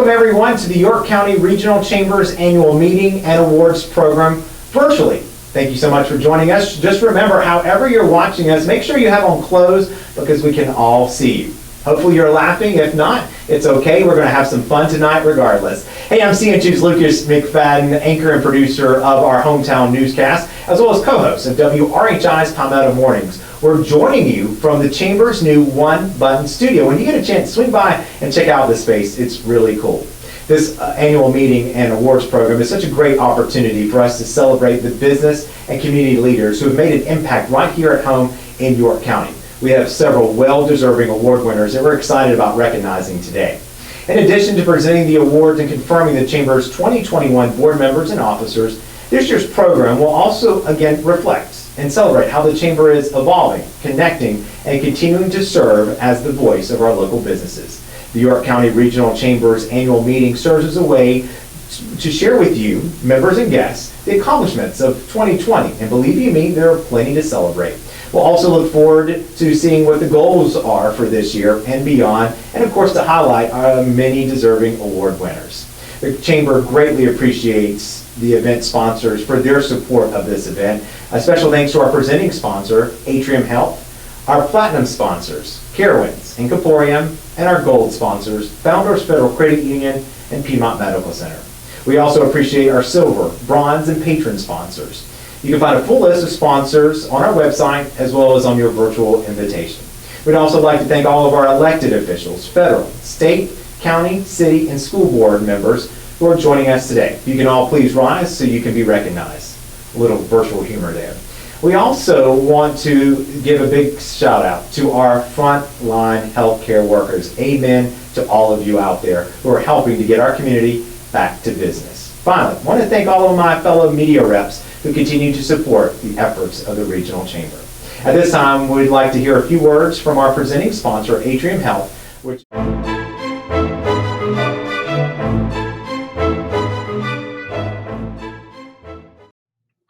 Welcome everyone to the York County Regional Chamber's annual meeting and awards program virtually. Thank you so much for joining us. Just remember, however you're watching us, make sure you have on clothes because we can all see you. Hopefully you're laughing. If not, it's okay. We're going to have some fun tonight regardless. Hey, I'm CNH's Lucas McFadden, anchor and producer of our hometown newscast, as well as co-host of WRHI's Palmetto Mornings. We're joining you from the Chamber's new one-button studio. When you get a chance, swing by and check out this space. It's really cool. This annual meeting and awards program is such a great opportunity for us to celebrate the business and community leaders who have made an impact right here at home in York County. We have several well-deserving award winners that we're excited about recognizing today. In addition to presenting the awards and confirming the Chamber's 2021 board members and officers, this year's program will also again reflect and celebrate how the Chamber is evolving, connecting, and continuing to serve as the voice of our local businesses. The York County Regional Chamber's annual meeting serves as a way to share with you, members and guests, the accomplishments of 2020. And believe you me, there are plenty to celebrate. We'll also look forward to seeing what the goals are for this year and beyond, and of course to highlight our many deserving award winners. The Chamber greatly appreciates the event sponsors for their support of this event. A special thanks to our presenting sponsor, Atrium Health, our platinum sponsors, Carowinds and Caporium, and our gold sponsors, Founders Federal Credit Union and Piedmont Medical Center. We also appreciate our silver, bronze, and patron sponsors. You can find a full list of sponsors on our website as well as on your virtual invitation. We'd also like to thank all of our elected officials, federal, state, county, city, and school board members who are joining us today. You can all please rise so you can be recognized. A little virtual humor there. We also want to give a big shout out to our frontline healthcare workers. Amen to all of you out there who are helping to get our community back to business. Finally, I want to thank all of my fellow media reps who continue to support the efforts of the Regional Chamber. At this time, we'd like to hear a few words from our presenting sponsor, Atrium Health, which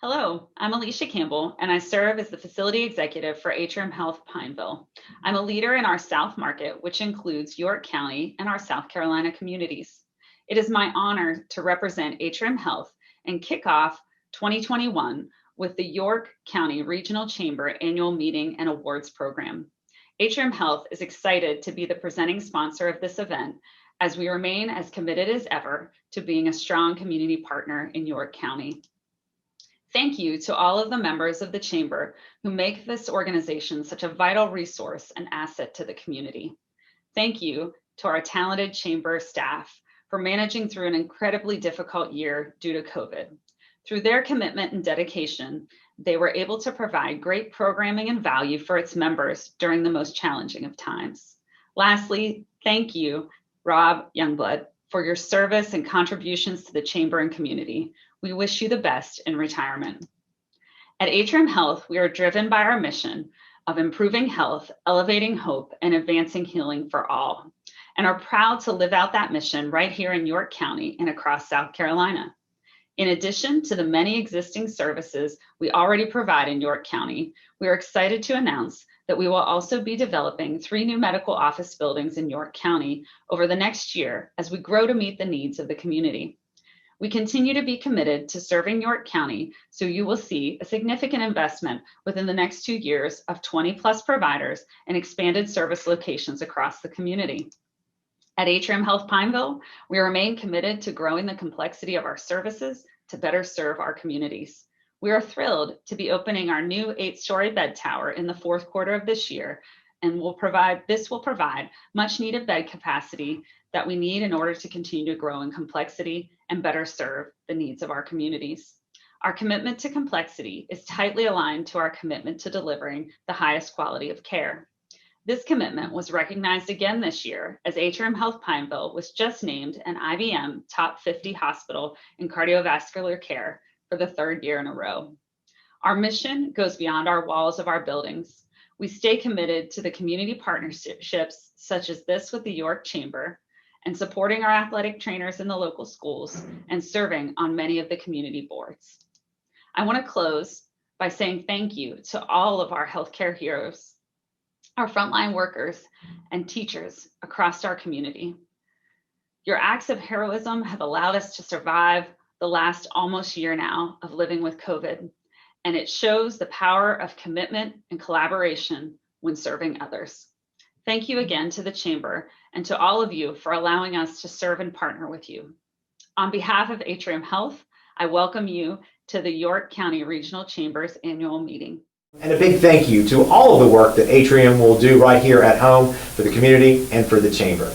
Hello, I'm Alicia Campbell, and I serve as the Facility Executive for Atrium Health Pineville. I'm a leader in our South Market, which includes York County and our South Carolina communities. It is my honor to represent Atrium Health and kick off 2021 with the York County Regional Chamber Annual Meeting and Awards Program. Atrium Health is excited to be the presenting sponsor of this event as we remain as committed as ever to being a strong community partner in York County. Thank you to all of the members of the Chamber who make this organization such a vital resource and asset to the community. Thank you to our talented Chamber staff for managing through an incredibly difficult year due to COVID. Through their commitment and dedication, they were able to provide great programming and value for its members during the most challenging of times. Lastly, thank you, Rob Youngblood, for your service and contributions to the Chamber and community. We wish you the best in retirement. At Atrium Health, we are driven by our mission of improving health, elevating hope, and advancing healing for all, and are proud to live out that mission right here in York County and across South Carolina. In addition to the many existing services we already provide in York County, we are excited to announce that we will also be developing 3 new medical office buildings in York County over the next year as we grow to meet the needs of the community. We continue to be committed to serving York County, so you will see a significant investment within the next 2 years of 20+ providers and expanded service locations across the community. At Atrium Health Pineville, we remain committed to growing the complexity of our services to better serve our communities. We are thrilled to be opening our new 8-story bed tower in the 4th quarter of this year, and this will provide much needed bed capacity that we need in order to continue to grow in complexity and better serve the needs of our communities. Our commitment to complexity is tightly aligned to our commitment to delivering the highest quality of care. This commitment was recognized again this year as Atrium Health Pineville was just named an IBM Top 50 Hospital in Cardiovascular Care for the 3rd year in a row. Our mission goes beyond our walls of our buildings. We stay committed to the community partnerships such as this with the York Chamber and supporting our athletic trainers in the local schools and serving on many of the community boards. I want to close by saying thank you to all of our healthcare heroes, our frontline workers and teachers across our community. Your acts of heroism have allowed us to survive the last almost year now of living with COVID, and it shows the power of commitment and collaboration when serving others. Thank you again to the Chamber and to all of you for allowing us to serve and partner with you. On behalf of Atrium Health, I welcome you to the York County Regional Chamber's annual meeting. And a big thank you to all of the work that Atrium will do right here at home for the community and for the Chamber.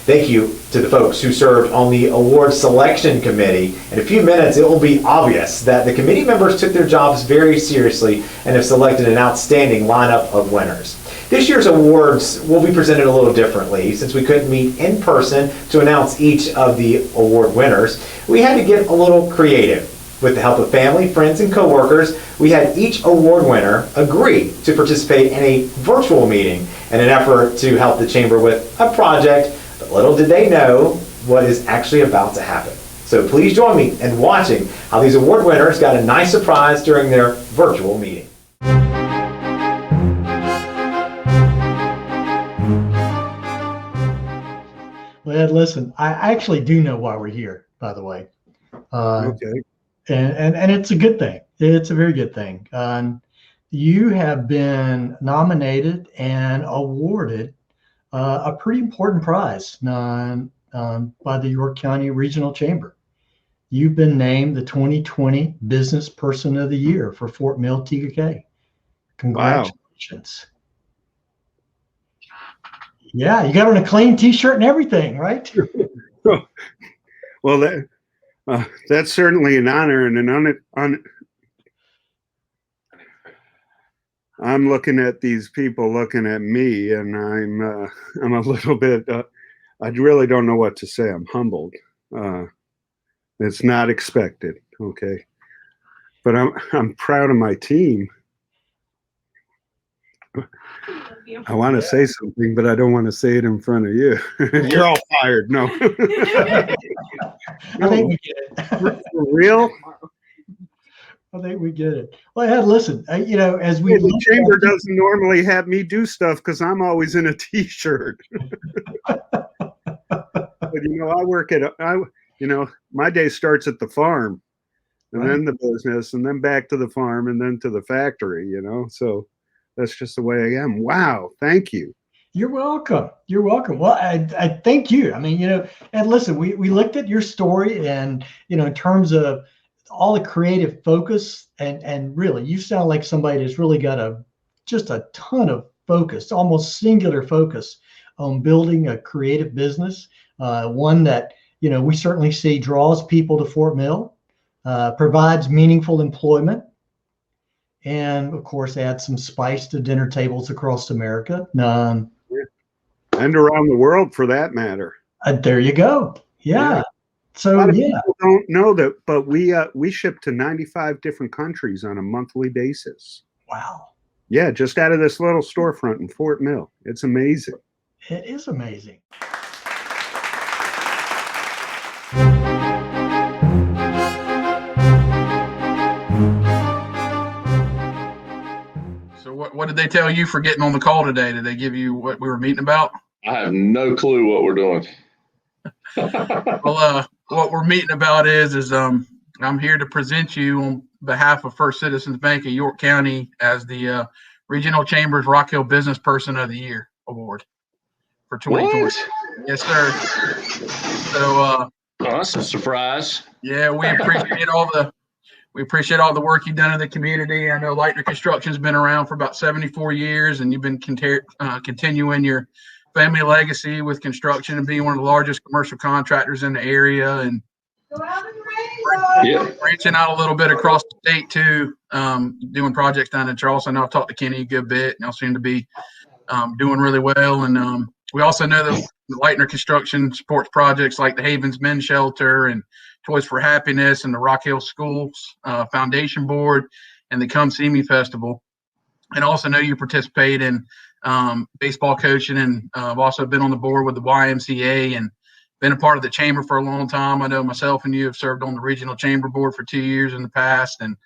Thank you to the folks who served on the award selection committee. In a few minutes, it will be obvious that the committee members took their jobs very seriously and have selected an outstanding lineup of winners. This year's awards will be presented a little differently. Since we couldn't meet in person to announce each of the award winners, we had to get a little creative. With the help of family, friends, and coworkers, we had each award winner agree to participate in a virtual meeting in an effort to help the Chamber with a project. But little did they know what is actually about to happen. So please join me in watching how these award winners got a nice surprise during their virtual meeting. Well, Ed, listen, I actually do know why we're here, by the way. Okay. And it's a good thing. It's a very good thing. You have been nominated and awarded a pretty important prize by the York County Regional Chamber. You've been named the 2020 Business Person of the Year for Fort Mill TK. Congratulations. Wow. Yeah, you got on a clean t-shirt and everything, right? Well, that's certainly an honor, and I'm looking at these people looking at me, and I'm a little bit. I really don't know what to say. I'm humbled. It's not expected, okay, but I'm proud of my team. I want to say something, but I don't want to say it in front of you. You're all fired. No. I think we get it. For real? I think we get it. Well, Ed, listen, as we the Chamber doesn't normally have me do stuff because I'm always in a t-shirt. But I work my day starts at the farm, and right. Then the business, and then back to the farm, and then to the factory. So that's just the way I am. Wow, thank you. You're welcome. You're welcome. Well, I thank you. I mean, and listen, we looked at your story, and in terms of all the creative focus, and really, you sound like somebody that's really got just a ton of focus, almost singular focus on building a creative business, one that we certainly see draws people to Fort Mill, provides meaningful employment, and of course adds some spice to dinner tables across America. And around the world, for that matter. There you go. Yeah. So a lot of people don't know that, but we ship to 95 different countries on a monthly basis. Wow. Yeah, just out of this little storefront in Fort Mill. It's amazing. It is amazing. So what did they tell you for getting on the call today? Did they give you what we were meeting about? I have no clue what we're doing. Well, what we're meeting about is I'm here to present you on behalf of First Citizens Bank of York County as the Regional Chamber's Rock Hill Business Person of the Year Award for 2020. What? Yes, sir. So that's a surprise. Yeah, we appreciate all the work you've done in the community. I know Lightner Construction's been around for about 74 years, and you've been continuing your family legacy with construction and being one of the largest commercial contractors in the area, and branching out a little bit across the state too, doing projects down in Charleston. I've talked to Kenny a good bit, and y'all seem to be doing really well. And we also know that Lightner Construction supports projects like the Havens Men's Shelter and Toys for Happiness and the Rock Hill Schools Foundation Board and the Come See Me Festival. And also know you participate in baseball coaching, and I've also been on the board with the YMCA and been a part of the chamber for a long time. I know myself and you have served on the regional chamber board for 2 years in the past, and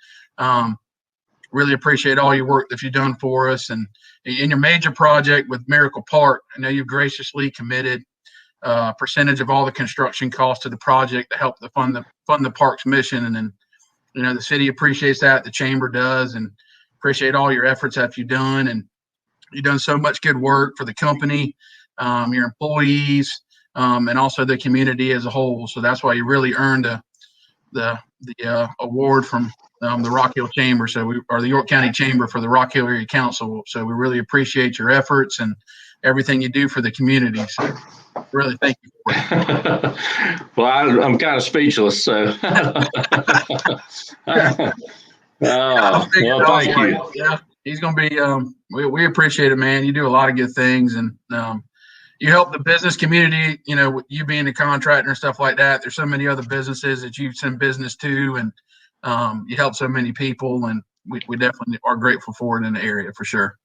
really appreciate all your work that you've done for us. And in your major project with Miracle Park, I know you've graciously committed percentage of all the construction costs to the project to help fund the park's mission. And then, the city appreciates that, the chamber does, and appreciate all your efforts that you've done. And you've done so much good work for the company, your employees, and also the community as a whole. So that's why you really earned the award from the Rock Hill Chamber. Or the York County Chamber for the Rock Hill Area Council. So we really appreciate your efforts and everything you do for the community. So really thank you for it. Well, I'm kind of speechless. So, well, thank you. Yeah, he's going to be. We appreciate it, man. You do a lot of good things, and you help the business community. With you being a contractor and stuff like that. There's so many other businesses that you send business to, and you help so many people, and we definitely are grateful for it in the area for sure.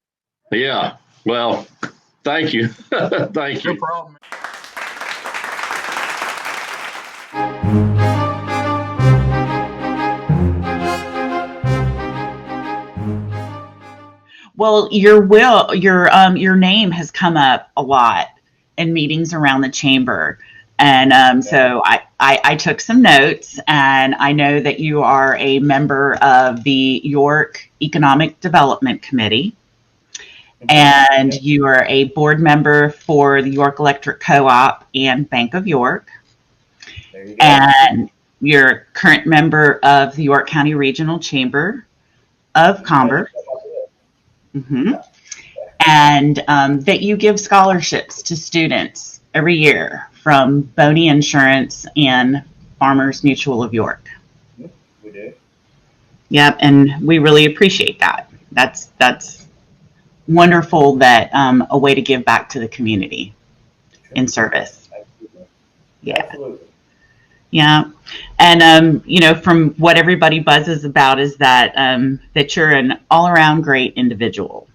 Yeah. Well, thank you. Thank you. No problem. Well, your name has come up a lot in meetings around the chamber. And so I took some notes, and I know that you are a member of the York Economic Development Committee, and you are a board member for the York Electric Co-op and Bank of York. There you go. And you're a current member of the York County Regional Chamber of Commerce. Mm-hmm. And that you give scholarships to students every year from Boney Insurance and Farmers Mutual of York. We do. Yep, and we really appreciate that. That's wonderful. That a way to give back to the community in service. Absolutely. Yeah. Absolutely. Yeah, and from what everybody buzzes about is that that you're an all-around great individual,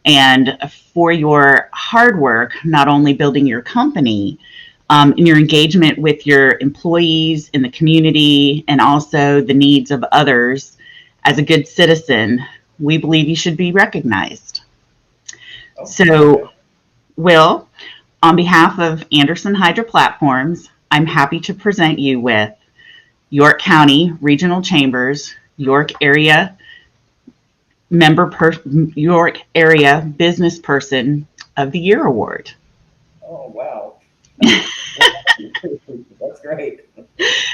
and for your hard work, not only building your company, in your engagement with your employees in the community, and also the needs of others, as a good citizen, we believe you should be recognized. Okay. So, Will, on behalf of Anderson Hydra Platforms, I'm happy to present you with York County Regional Chambers, York Area York Area Business Person of the Year Award. Oh, wow. That's great.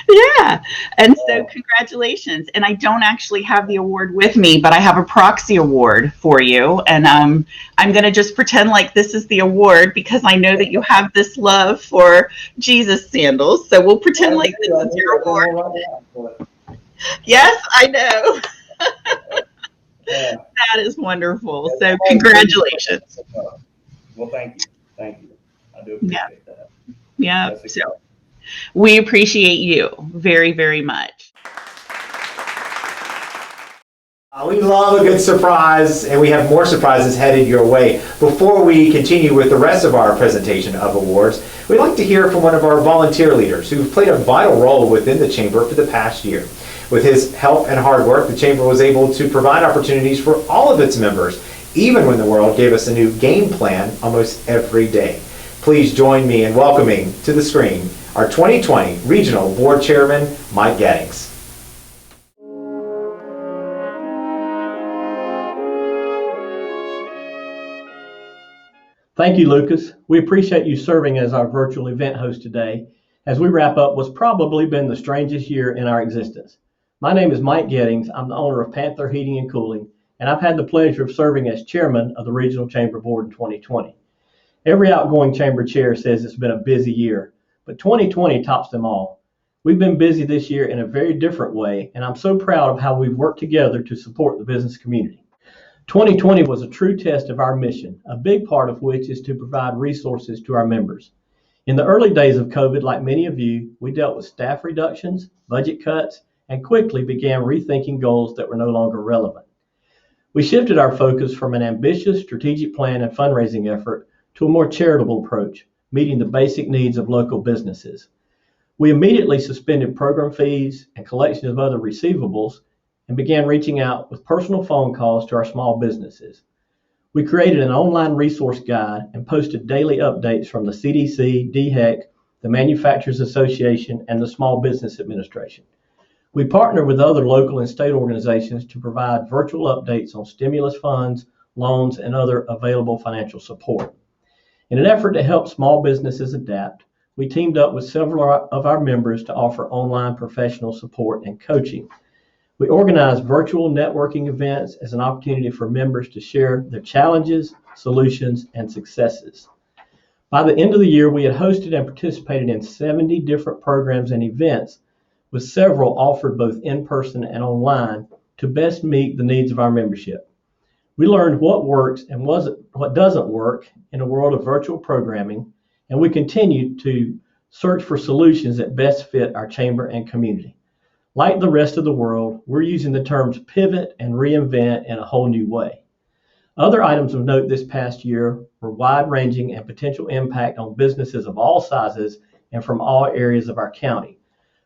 Yeah. And so congratulations. And I don't actually have the award with me, but I have a proxy award for you. And I'm going to just pretend like this is the award because I know that you have this love for Jesus sandals. So we'll pretend like this is your award. Yes, I know. Yeah. That is wonderful. So congratulations. Well, thank you. Thank you. I do appreciate that. Yeah. So we appreciate you very, very much. We love a good surprise, and we have more surprises headed your way. Before we continue with the rest of our presentation of awards, we'd like to hear from one of our volunteer leaders who've played a vital role within the Chamber for the past year. With his help and hard work, the Chamber was able to provide opportunities for all of its members, even when the world gave us a new game plan almost every day. Please join me in welcoming to the screen our 2020 Regional Board Chairman, Mike Gettings. Thank you, Lucas. We appreciate you serving as our virtual event host today as we wrap up what's probably been the strangest year in our existence. My name is Mike Gettings. I'm the owner of Panther Heating and Cooling, and I've had the pleasure of serving as chairman of the Regional Chamber Board in 2020. Every outgoing chamber chair says it's been a busy year, but 2020 tops them all. We've been busy this year in a very different way, and I'm so proud of how we've worked together to support the business community. 2020 was a true test of our mission, a big part of which is to provide resources to our members. In the early days of COVID, like many of you, we dealt with staff reductions, budget cuts, and quickly began rethinking goals that were no longer relevant. We shifted our focus from an ambitious strategic plan and fundraising effort to a more charitable approach, meeting the basic needs of local businesses. We immediately suspended program fees and collection of other receivables and began reaching out with personal phone calls to our small businesses. We created an online resource guide and posted daily updates from the CDC, DHEC, the Manufacturers Association, and the Small Business Administration. We partner with other local and state organizations to provide virtual updates on stimulus funds, loans, and other available financial support. In an effort to help small businesses adapt, we teamed up with several of our members to offer online professional support and coaching. We organized virtual networking events as an opportunity for members to share their challenges, solutions, and successes. By the end of the year, we had hosted and participated in 70 different programs and events, with several offered both in person and online to best meet the needs of our membership. We learned what works and what doesn't work in a world of virtual programming, and we continue to search for solutions that best fit our chamber and community. Like the rest of the world, we're using the terms pivot and reinvent in a whole new way. Other items of note this past year were wide-ranging and potential impact on businesses of all sizes and from all areas of our county.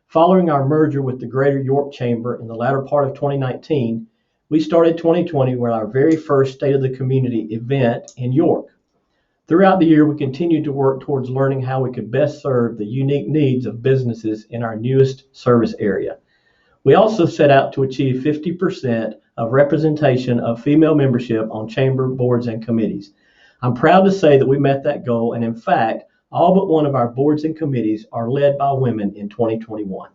Following our merger with the Greater York Chamber in the latter part of 2019, we started 2020 with our very first State of the Community event in York. Throughout the year, we continued to work towards learning how we could best serve the unique needs of businesses in our newest service area. We also set out to achieve 50% of representation of female membership on chamber boards and committees. I'm proud to say that we met that goal, and in fact, all but one of our boards and committees are led by women in 2021.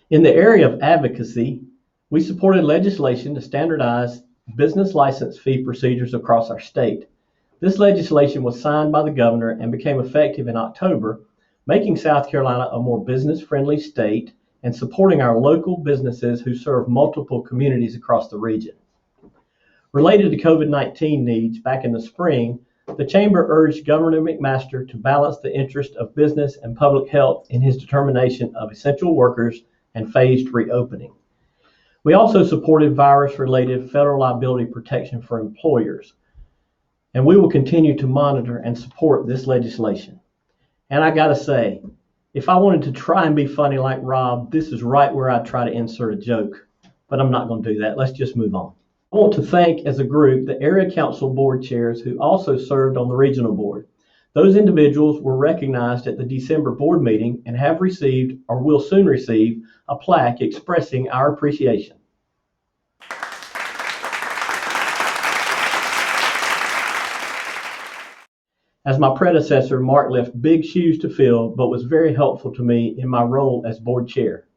In the area of advocacy, we supported legislation to standardize business license fee procedures across our state. This legislation was signed by the governor and became effective in October, making South Carolina a more business-friendly state and supporting our local businesses who serve multiple communities across the region. Related to COVID-19 needs, back in the spring, the Chamber urged Governor McMaster to balance the interest of business and public health in his determination of essential workers and phased reopening. We also supported virus-related federal liability protection for employers, and we will continue to monitor and support this legislation. And I gotta say, if I wanted to try and be funny like Rob, this is right where I'd try to insert a joke, but I'm not gonna do that. Let's just move on. I want to thank, as a group, the area council board chairs who also served on the regional board. Those individuals were recognized at the December board meeting and have received, or will soon receive, a plaque expressing our appreciation. As my predecessor, Mark left big shoes to fill, but was very helpful to me in my role as board chair.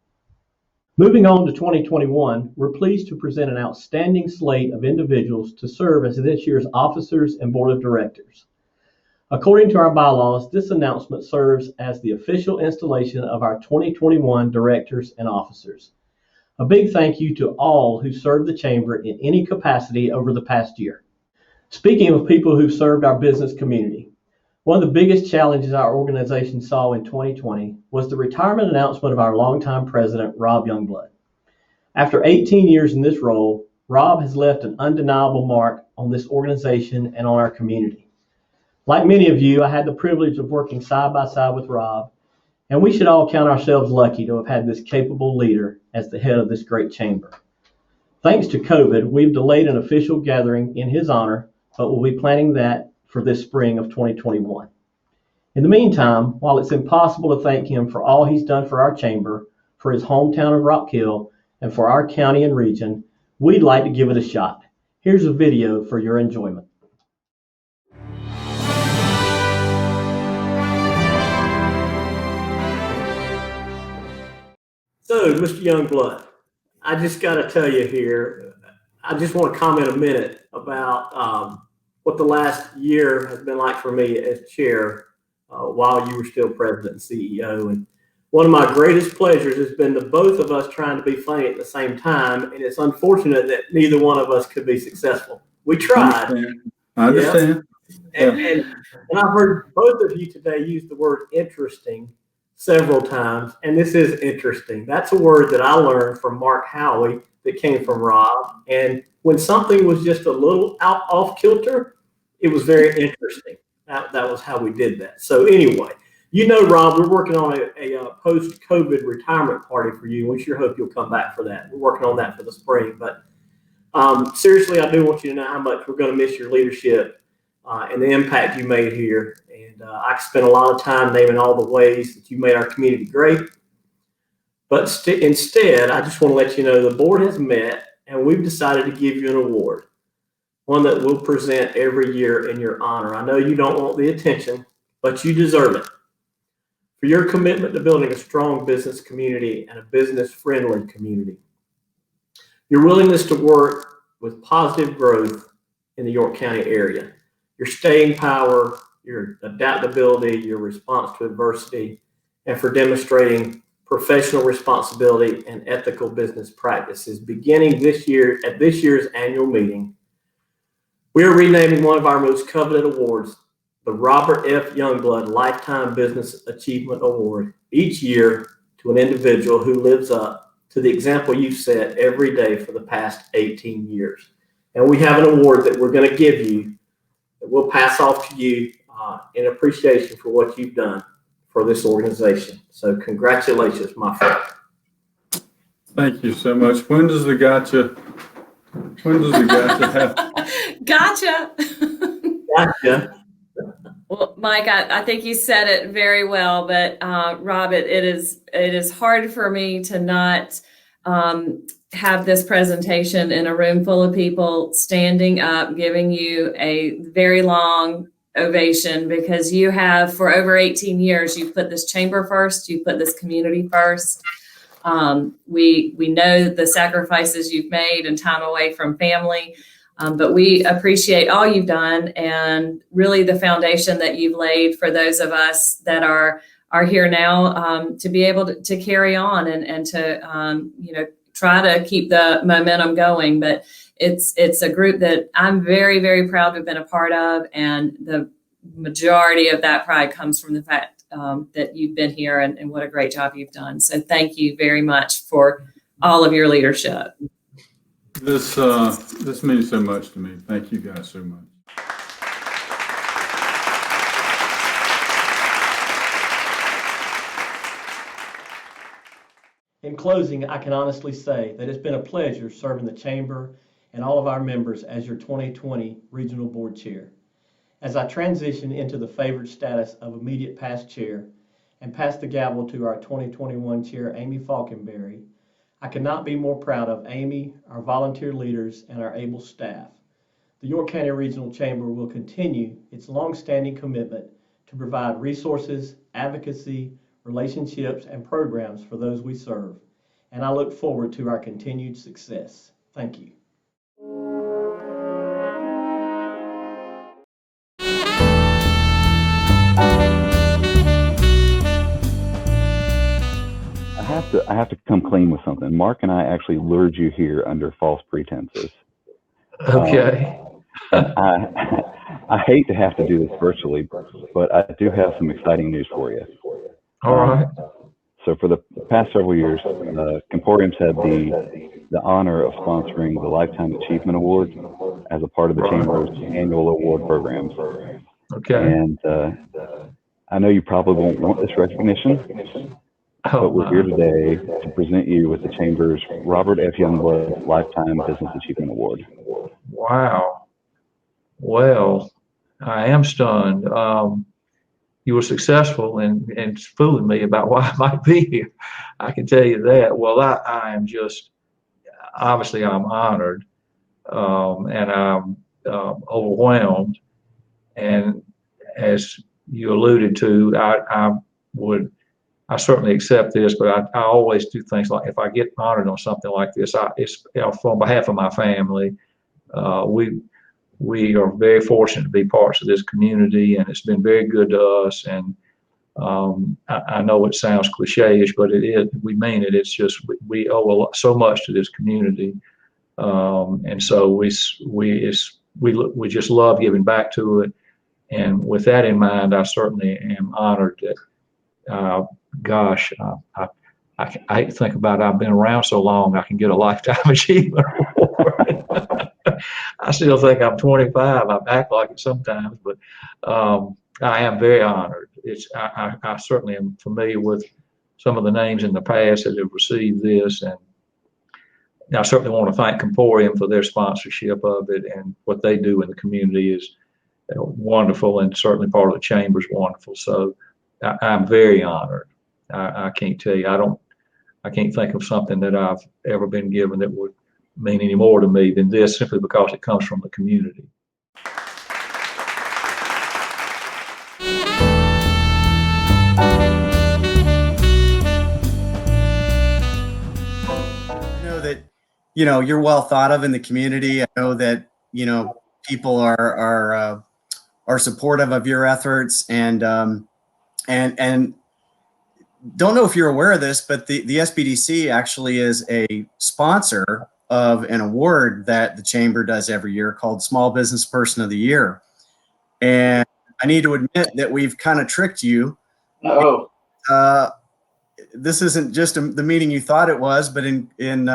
Moving on to 2021, we're pleased to present an outstanding slate of individuals to serve as this year's officers and board of directors. According to our bylaws, this announcement serves as the official installation of our 2021 directors and officers. A big thank you to all who served the chamber in any capacity over the past year. Speaking of people who served our business community, one of the biggest challenges our organization saw in 2020 was the retirement announcement of our longtime president, Rob Youngblood. After 18 years in this role, Rob has left an undeniable mark on this organization and on our community. Like many of you, I had the privilege of working side by side with Rob, and we should all count ourselves lucky to have had this capable leader as the head of this great chamber. Thanks to COVID, we've delayed an official gathering in his honor, but we'll be planning that for this spring of 2021. In the meantime, while it's impossible to thank him for all he's done for our chamber, for his hometown of Rock Hill, and for our county and region, we'd like to give it a shot. Here's a video for your enjoyment. So, Mr. Youngblood, I just got to tell you here, I just want to comment a minute about what the last year has been like for me as chair while you were still president and CEO. And one of my greatest pleasures has been the both of us trying to be funny at the same time. And it's unfortunate that neither one of us could be successful. We tried. I understand. Yeah. And I've heard both of you today use the word interesting several times. And this is interesting. That's a word that I learned from Mark Howey that came from Rob. And when something was just a little off kilter, it was very interesting. That was how we did that. So anyway, you know, Rob, we're working on a post-COVID retirement party for you. We sure hope you'll come back for that. We're working on that for the spring. But Seriously, I do want you to know how much we're going to miss your leadership and the impact you made here. And I spent a lot of time naming all the ways that you made our community great. But instead, I just want to let you know the board has met and we've decided to give you an award, one that we'll present every year in your honor. I know you don't want the attention, but you deserve it for your commitment to building a strong business community and a business-friendly community. Your willingness to work with positive growth in the York County area, your staying power, your adaptability, your response to adversity, and for demonstrating professional responsibility and ethical business practices. Beginning this year, at this year's annual meeting, we are renaming one of our most coveted awards, the Robert F. Youngblood Lifetime Business Achievement Award, each year to an individual who lives up to the example you've set every day for the past 18 years. And we have an award that we're going to give you that we'll pass off to you in appreciation for what you've done for this organization. So congratulations, my friend. Thank you so much. When does the gotcha happen? Gotcha. Gotcha. Well, Mike, I think you said it very well, but Robert, it is hard for me to not have this presentation in a room full of people standing up, giving you a very long ovation, because you have, for over 18 years, you've put this chamber first, you put this community first. We know the sacrifices you've made and time away from family. But we appreciate all you've done and really the foundation that you've laid for those of us that are here now to be able to carry on and to try to keep the momentum going. But it's a group that I'm very, very proud to have been a part of, and the majority of that pride comes from the fact that you've been here and what a great job you've done. So thank you very much for all of your leadership. This means so much to me. Thank you guys so much. In closing, I can honestly say that it's been a pleasure serving the Chamber and all of our members as your 2020 Regional Board Chair. As I transition into the favored status of immediate past chair and pass the gavel to our 2021 Chair, Amy Falkenberry, I could not be more proud of Amy, our volunteer leaders, and our able staff. The York County Regional Chamber will continue its longstanding commitment to provide resources, advocacy, relationships, and programs for those we serve, and I look forward to our continued success. Thank you. I have to come clean with something. Mark and I actually lured you here under false pretenses. Okay. I hate to have to do this virtually, but I do have some exciting news for you. All right. So for the past several years, Comporium's had the honor of sponsoring the Lifetime Achievement Award as a part of the Chamber's annual award programs. Okay. And I know you probably won't want this recognition, but we're here today to present you with the Chamber's Robert F. Youngblood Lifetime Business Achievement Award. Wow. Well, I am stunned. You were successful in fooling me about why I might be here. I can tell you that. Well, I am just, obviously I'm honored, and I'm overwhelmed. And as you alluded to, I certainly accept this, but I always do things like, if I get honored on something like this, it's on behalf of my family. We are very fortunate to be parts of this community, and it's been very good to us. And I know it sounds cliche-ish, but it is. We mean it. It's just we owe so much to this community, and so we just love giving back to it. And with that in mind, I certainly am honored that. Gosh, I hate to think about it. I've been around so long, I can get a Lifetime Achievement Award. I still think I'm 25. I act like it sometimes, but I am very honored. I certainly am familiar with some of the names in the past that have received this, Now, I certainly want to thank Comporium for their sponsorship of it, and what they do in the community is wonderful, and certainly part of the chamber is wonderful. So I'm very honored. I can't tell you, I can't think of something that I've ever been given that would mean any more to me than this, simply because it comes from the community. I know that, you're well thought of in the community. I know that, people are supportive of your efforts, and don't know if you're aware of this, but the SBDC actually is a sponsor of an award that the chamber does every year called Small Business Person of the Year. And I need to admit that we've kind of tricked you. Oh. This isn't just the meeting you thought it was, but in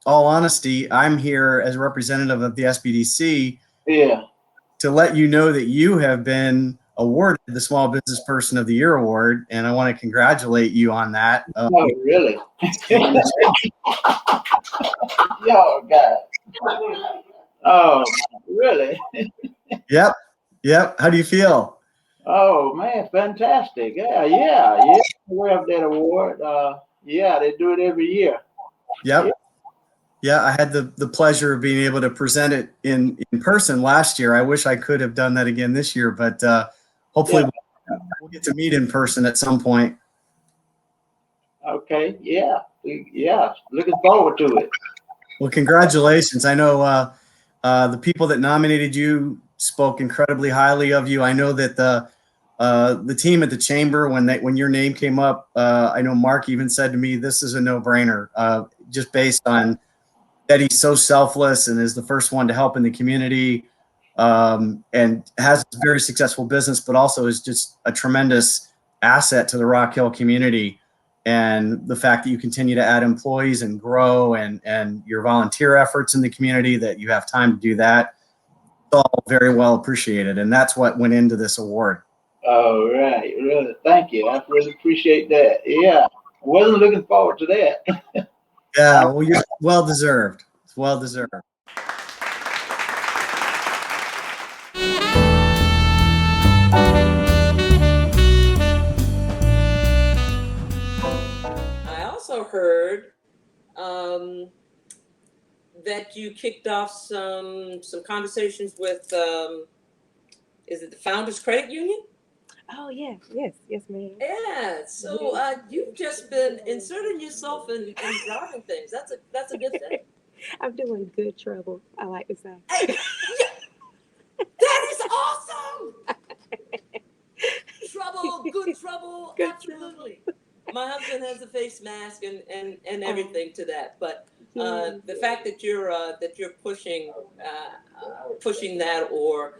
all honesty, I'm here as a representative of the SBDC. Yeah. To let you know that you have been awarded the Small Business Person of the Year award, and I want to congratulate you on that. Oh, really? Yo, God. Oh, really? Yep. How do you feel? Oh, man, fantastic. Yeah. Aware of that award. Yeah, they do it every year. Yep. Yeah, I had the pleasure of being able to present it in person last year. I wish I could have done that again this year, but hopefully we'll get to meet in person at some point. Okay, yeah. Looking forward to it. Well, congratulations. I know the people that nominated you spoke incredibly highly of you. I know that the team at the chamber, when your name came up, I know Mark even said to me, this is a no-brainer, just based on that he's so selfless and is the first one to help in the community, and has a very successful business, but also is just a tremendous asset to the Rock Hill community. And the fact that you continue to add employees and grow, and your volunteer efforts in the community, that you have time to do that, it's all very well appreciated. And that's what went into this award. All right. Really, thank you. I really appreciate that. Yeah. I wasn't looking forward to that. Yeah, well, you're well deserved. It's well deserved. I also heard that you kicked off some conversations with, is it the Founders Credit Union? Oh, yes, ma'am. Yeah, so you've just been inserting yourself in driving things. That's a good thing. I'm doing good trouble, I like to say. Hey, that is awesome! Trouble, good trouble, absolutely. My husband has a face mask and everything to that, but the fact that you're pushing that, or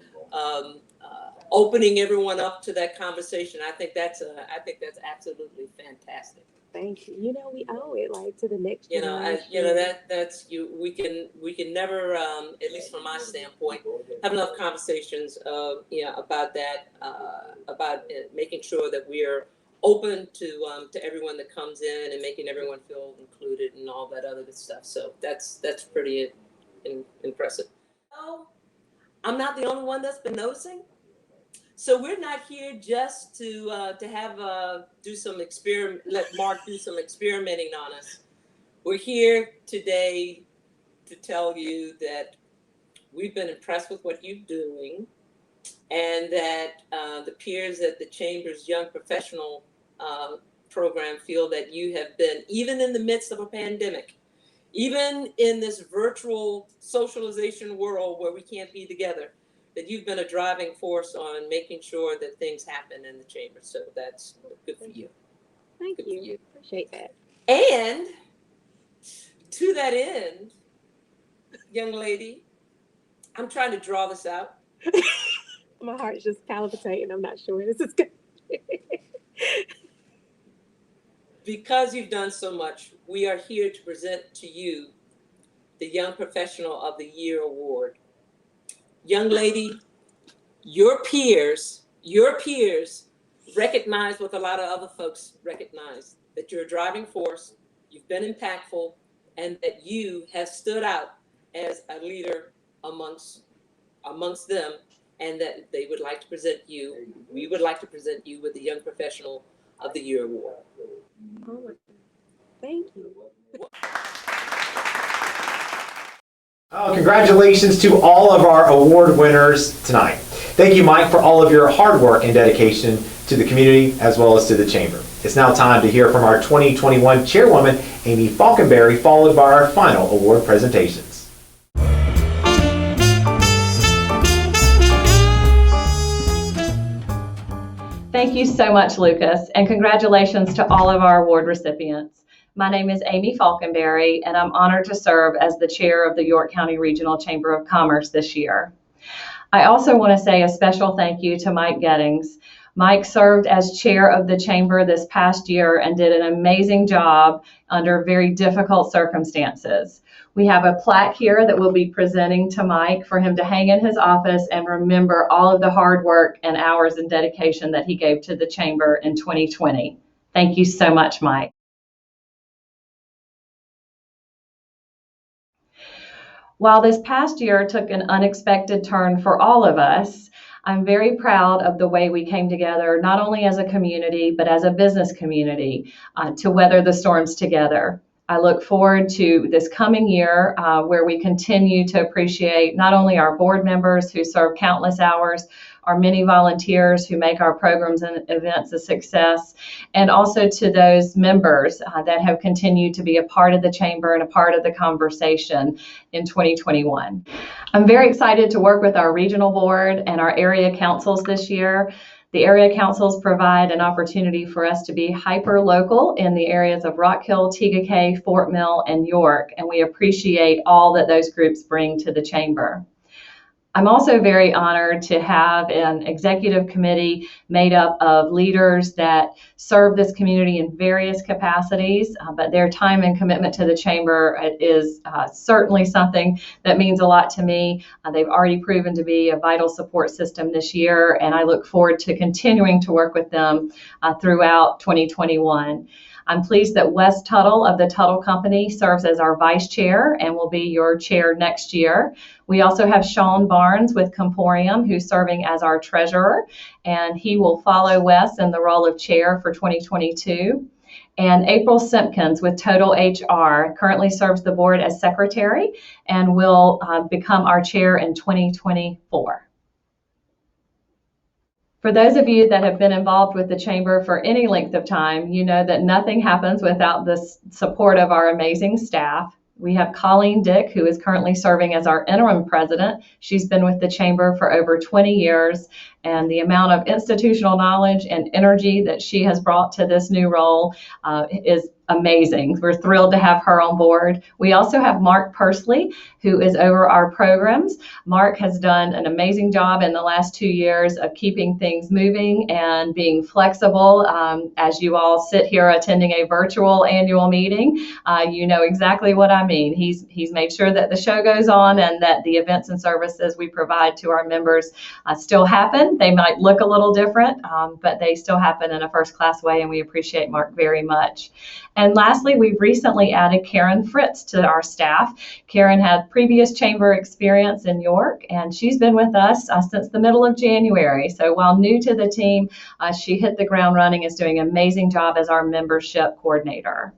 opening everyone up to that conversation, I think that's absolutely fantastic. Thank you. We owe it to the next generation. That's you. We can never, at least from my standpoint, have enough conversations about that, about making sure that we are open to everyone that comes in, and making everyone feel included and all that other good stuff. So that's pretty impressive. Oh, I'm not the only one that's been noticing. So we're not here just to have do some let Mark do some experimenting on us. We're here today to tell you that we've been impressed with what you're doing, and that the peers at the Chamber's Young Professional program feel that you have been, even in the midst of a pandemic, even in this virtual socialization world where we can't be together, that you've been a driving force on making sure that things happen in the chamber. So that's good for you. Thank you. Appreciate that. And to that end, young lady, I'm trying to draw this out. My heart's just palpitating. I'm not sure this is good. Because you've done so much, we are here to present to you the Young Professional of the Year Award. Young lady, your peers recognize what a lot of other folks recognize, that you're a driving force, you've been impactful, and that you have stood out as a leader amongst them, and that they would like to present you, we would like to present you with the Young Professional of the Year award. Oh, thank you. Oh, congratulations to all of our award winners tonight. Thank you, Mike, for all of your hard work and dedication to the community as well as to the Chamber. It's now time to hear from our 2021 Chairwoman, Amy Falkenberry, followed by our final award presentations. Thank you so much, Lucas, and congratulations to all of our award recipients. My name is Amy Falkenberry, and I'm honored to serve as the chair of the York County Regional Chamber of Commerce this year. I also want to say a special thank you to Mike Gettings. Mike served as chair of the chamber this past year and did an amazing job under very difficult circumstances. We have a plaque here that we'll be presenting to Mike for him to hang in his office and remember all of the hard work and hours and dedication that he gave to the chamber in 2020. Thank you so much, Mike. While this past year took an unexpected turn for all of us, I'm very proud of the way we came together, not only as a community, but as a business community, to weather the storms together. I look forward to this coming year where we continue to appreciate not only our board members who serve countless hours, our many volunteers who make our programs and events a success, and also to those members that have continued to be a part of the chamber and a part of the conversation in 2021. I'm very excited to work with our regional board and our area councils this year. The area councils provide an opportunity for us to be hyper-local in the areas of Rock Hill, Tegakay, Fort Mill, and York, and we appreciate all that those groups bring to the chamber. I'm also very honored to have an executive committee made up of leaders that serve this community in various capacities, but their time and commitment to the chamber is certainly something that means a lot to me. They've already proven to be a vital support system this year, and I look forward to continuing to work with them throughout 2021. I'm pleased that Wes Tuttle of the Tuttle Company serves as our vice chair and will be your chair next year. We also have Sean Barnes with Comporium, who's serving as our treasurer, and he will follow Wes in the role of chair for 2022. And April Simpkins with Total HR currently serves the board as secretary and will become our chair in 2024. For those of you that have been involved with the chamber for any length of time, you know that nothing happens without the support of our amazing staff. We have Colleen Dick, who is currently serving as our interim president. She's been with the chamber for over 20 years, and the amount of institutional knowledge and energy that she has brought to this new role is amazing. We're thrilled to have her on board. We also have Mark Pursley, who is over our programs. Mark has done an amazing job in the last 2 years of keeping things moving and being flexible. As you all sit here attending a virtual annual meeting, you know exactly what I mean. He's made sure that the show goes on and that the events and services we provide to our members still happen. They might look a little different, but they still happen in a first-class way, and we appreciate Mark very much. And lastly, we've recently added Karen Fritz to our staff. Karen had previous chamber experience in York, and she's been with us since the middle of January. So while new to the team, she hit the ground running, is doing an amazing job as our membership coordinator.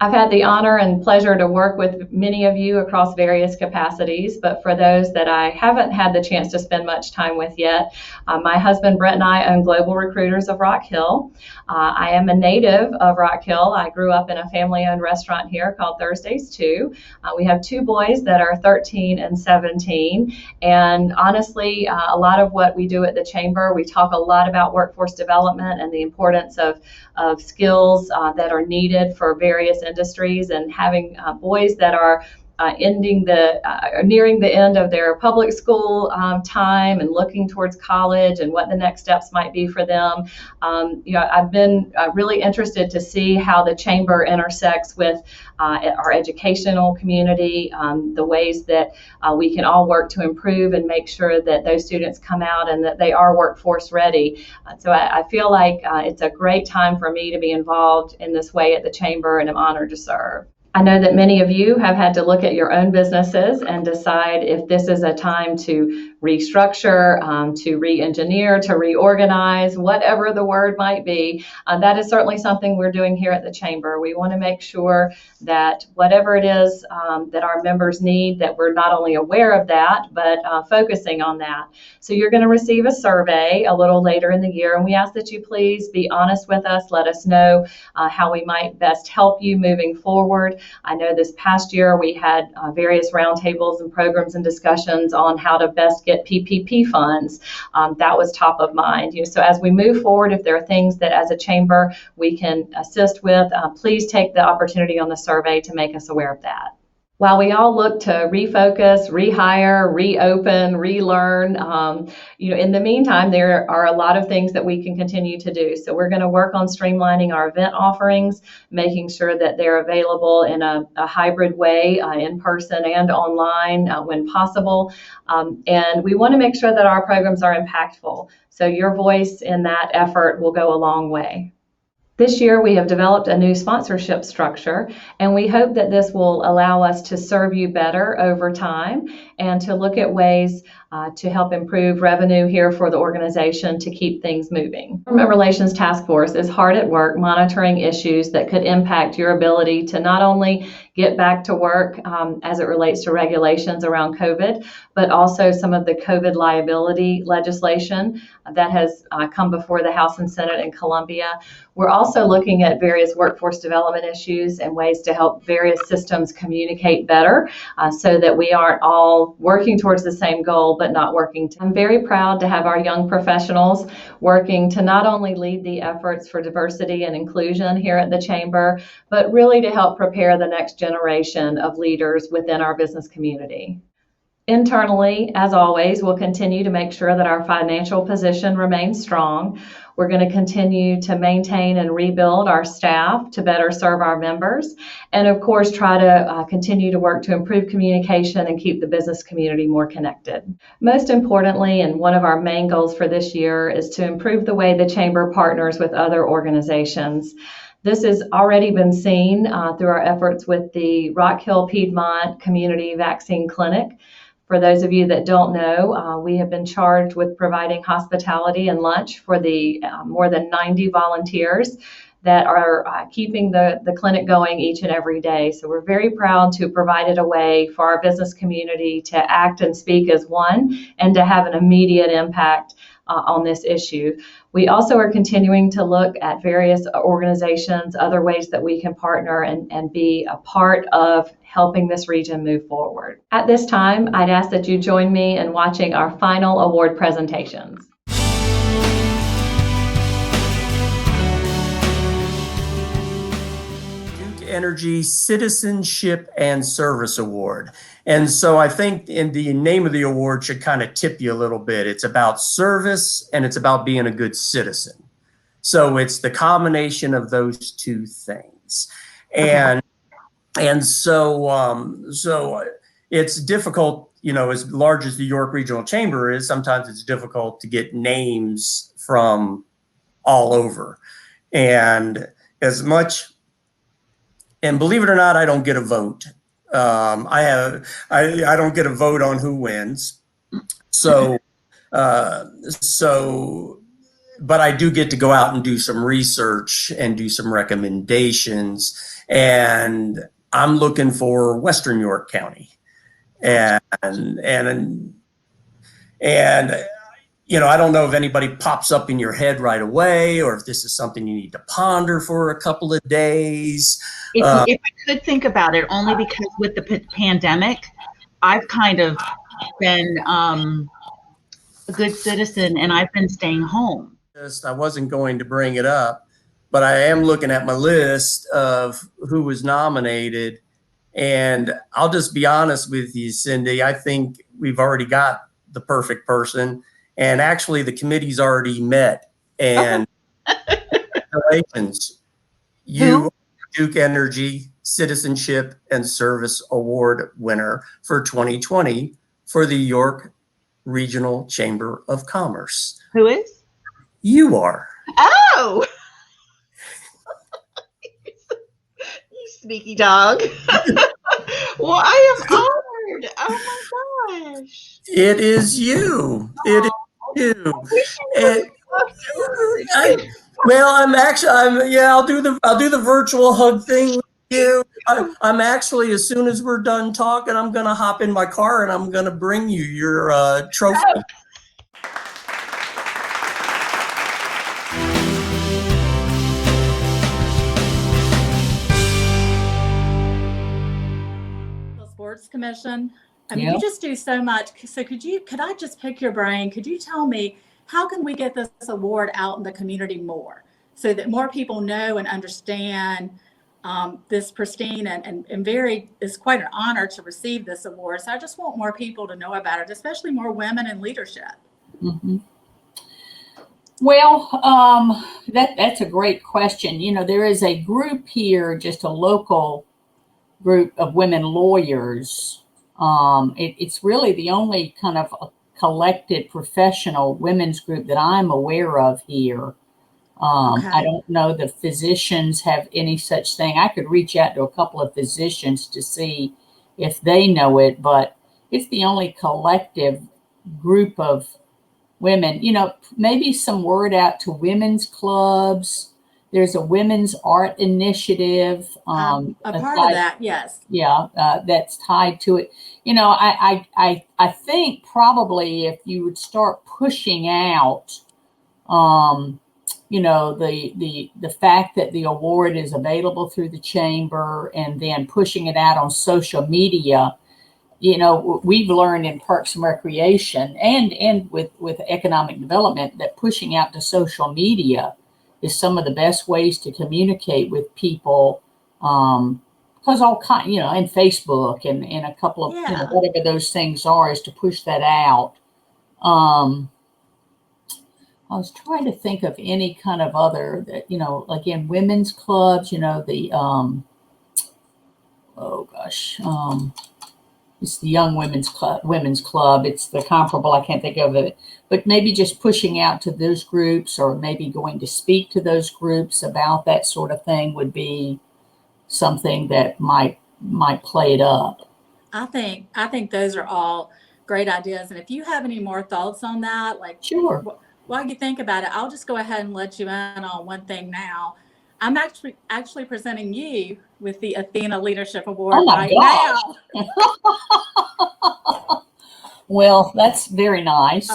I've had the honor and pleasure to work with many of you across various capacities, but for those that I haven't had the chance to spend much time with yet, my husband Brett and I own Global Recruiters of Rock Hill. I am a native of Rock Hill. I grew up in a family-owned restaurant here called Thursdays 2. We have 2 boys that are 13 and 17, and honestly, a lot of what we do at the chamber, we talk a lot about workforce development and the importance of skills that are needed for various industries, and having boys that are nearing the end of their public school time and looking towards college and what the next steps might be for them. I've been really interested to see how the Chamber intersects with our educational community, the ways that we can all work to improve and make sure that those students come out and that they are workforce ready. So I feel like it's a great time for me to be involved in this way at the Chamber, and I'm honored to serve. I know that many of you have had to look at your own businesses and decide if this is a time to restructure, to re-engineer, to reorganize, whatever the word might be. That is certainly something we're doing here at the Chamber. We want to make sure that whatever it is that our members need, that we're not only aware of that, but focusing on that. So you're going to receive a survey a little later in the year, and we ask that you please be honest with us. Let us know how we might best help you moving forward. I know this past year we had various roundtables and programs and discussions on how to best get PPP funds. That was top of mind. So as we move forward, if there are things that as a chamber we can assist with, please take the opportunity on the survey to make us aware of that. While we all look to refocus, rehire, reopen, relearn, in the meantime, there are a lot of things that we can continue to do. So we're going to work on streamlining our event offerings, making sure that they're available in a hybrid way, in person and online when possible. And we want to make sure that our programs are impactful. So your voice in that effort will go a long way. This year, we have developed a new sponsorship structure, and we hope that this will allow us to serve you better over time and to look at ways to help improve revenue here for the organization to keep things moving. Government Relations Task Force is hard at work monitoring issues that could impact your ability to not only get back to work as it relates to regulations around COVID, but also some of the COVID liability legislation that has come before the House and Senate in Columbia. We're also looking at various workforce development issues and ways to help various systems communicate better so that we aren't all working towards the same goal, but not working. I'm very proud to have our young professionals working to not only lead the efforts for diversity and inclusion here at the Chamber, but really to help prepare the next generation of leaders within our business community. Internally, as always, we'll continue to make sure that our financial position remains strong. We're going to continue to maintain and rebuild our staff to better serve our members, and of course, try to continue to work to improve communication and keep the business community more connected. Most importantly, and one of our main goals for this year, is to improve the way the Chamber partners with other organizations. This has already been seen through our efforts with the Rock Hill Piedmont Community Vaccine Clinic. For those of you that don't know, we have been charged with providing hospitality and lunch for the more than 90 volunteers that are keeping the clinic going each and every day. So we're very proud to have provided a way for our business community to act and speak as one and to have an immediate impact on this issue. We also are continuing to look at various organizations, other ways that we can partner and be a part of helping this region move forward. At this time, I'd ask that you join me in watching our final award presentations. Energy Citizenship and Service Award. And so I think in the name of the award should kind of tip you a little bit. It's about service and it's about being a good citizen. So it's the combination of those two things. And so it's difficult, as large as the York Regional Chamber is, sometimes it's difficult to get names from all over. And believe it or not, I don't get a vote. I don't get a vote on who wins. So, but I do get to go out and do some research and do some recommendations. And I'm looking for Western York County, and I don't know if anybody pops up in your head right away, or if this is something you need to ponder for a couple of days. If I could think about it, only because with the pandemic, I've kind of been a good citizen and I've been staying home. I wasn't going to bring it up, but I am looking at my list of who was nominated, And I'll just be honest with you, Cyndi, I think we've already got the perfect person. And actually, the committee's already met. And congratulations. You are Duke Energy Citizenship and Service Award winner for 2020 for the York Regional Chamber of Commerce. Who is? You are. Oh! You sneaky dog. Well, I am honored. Oh my gosh. It is you. It is you. And, I'll do the virtual hug thing with you. I'm actually, as soon as we're done talking, I'm gonna hop in my car and I'm gonna bring you your trophy. Sports Commission. I mean, you just do so much. So could I just pick your brain? Could you tell me how can we get this award out in the community more so that more people know and understand this pristine and it's quite an honor to receive this award. So I just want more people to know about it, especially more women in leadership. Mm-hmm. Well, that's a great question. You know, there is a group here, just a local group of women lawyers. It's really the only kind of a collected professional women's group that I'm aware of here. I don't know the physicians have any such thing. I could reach out to a couple of physicians to see if they know it, but it's the only collective group of women. You know, maybe some word out to women's clubs. There's a women's art initiative. A part of that, yes. Yeah, that's tied to it. You know, I think probably if you would start pushing out, you know, the fact that the award is available through the chamber, and then pushing it out on social media. You know, we've learned in Parks and Recreation and with economic development that pushing out to social media is some of the best ways to communicate with people, because you know, and Facebook and a couple of, you know, whatever those things are, is to push that out. I was trying to think of any kind of other that, you know, again, women's clubs, you know, the, it's the Young Women's Club. It's the comparable. I can't think of it, but maybe just pushing out to those groups, or maybe going to speak to those groups about that sort of thing would be something that might play it up. I think those are all great ideas. And if you have any more thoughts on that, like, sure, while you think about it, I'll just go ahead and let you in on one thing now. I'm actually presenting you with the Athena Leadership Award now. Well, that's very nice.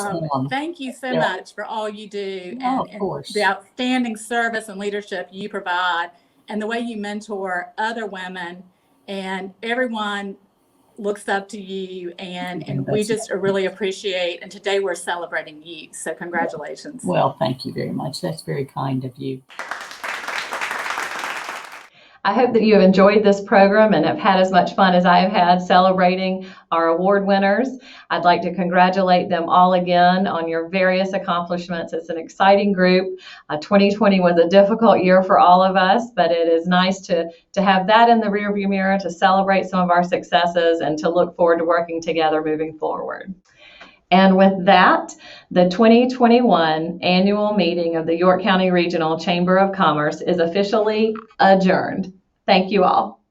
Thank you so much for all you do, and the outstanding service and leadership you provide, and the way you mentor other women, and everyone looks up to you, and we just really appreciate. And today we're celebrating you, so congratulations. Well, thank you very much. That's very kind of you. I hope that you have enjoyed this program and have had as much fun as I have had celebrating our award winners. I'd like to congratulate them all again on your various accomplishments. It's an exciting group. 2020 was a difficult year for all of us, but it is nice to have that in the rearview mirror, to celebrate some of our successes, and to look forward to working together moving forward. And with that, the 2021 annual meeting of the York County Regional Chamber of Commerce is officially adjourned. Thank you all.